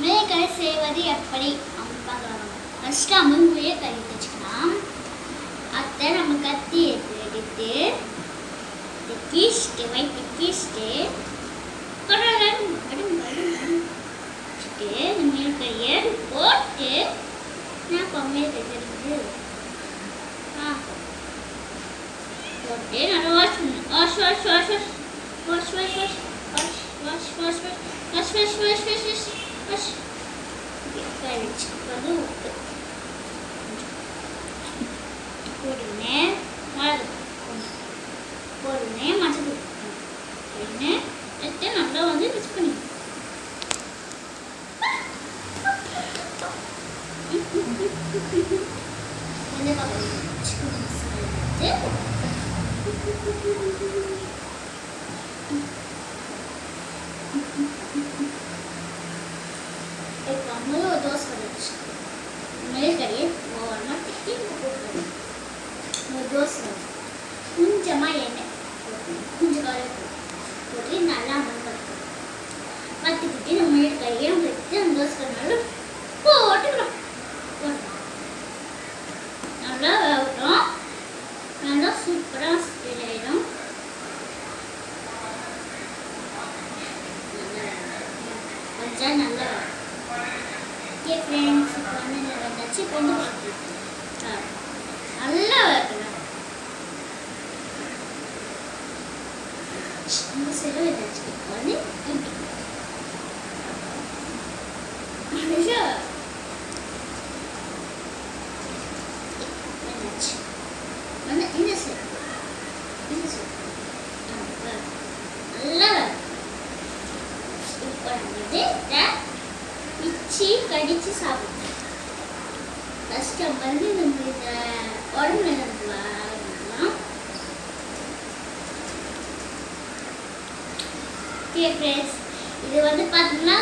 முயற்கறி செய்வது எப்படி பார்க்கலாம். ஃபர்ஸ்ட் நம்ம முயற்கறி வச்சுக்கலாம். அதை நம்ம கத்தி எடுத்து கீஸ்ட்டு வைத்து கீஸ்ட்டு இந்த முயற்கறியை போட்டு நான் கம்மியாக தெரிஞ்சு போட்டு நல்லா வாஷ் பண்ணணும். Wash wash wash wash wash wash wash wash wash wash wash wash wash wash wash கழிச்சு வந்து உப்பு போடுனே மிளகு போடுனே மஞ்சள் போடுனே எடுத்து நல்லா வந்து மிக்ஸ் பண்ணி வந்து சிக்கன் மசாலா இப்போ ஒரு தோசை வச்சு முயற்கறியை ஓரமாக தட்டி போட்டுக்கணும். ஒரு தோசை கொஞ்சமாக எண்ணெய் போட்டுக்கணும். கொஞ்சம் கருவேப்பிலை போட்டு நல்லா வறுத்துக்கிட்டு இந்த முயற்கறியை வச்சு அந்த தோசை நல்லா போட்டுக்கணும். நல்லா வேகட்டும். நல்லா சூப்பராக ஸ்ப்ரெட் ஆகிடும். கொஞ்சம் நல்லா ஓகே ஃப்ரெண்ட்ஸ், இப்போ வந்து வந்தாச்சு. இப்போ வந்து நல்லா வைக்கணும். இந்த சைடு வந்தாச்சு. இப்போ வந்து வந்தாச்சு. வந்து இந்த சைடு நல்லா இப்போ வந்து பிச்சு கடிச்சு சாப்பிடுவோம். ஃபர்ஸ்ட் வந்து நம்ம இந்த உடம்புல இருந்துலாம் ஓகே ஃப்ரெண்ட்ஸ், இது வந்து பார்த்தீங்கன்னா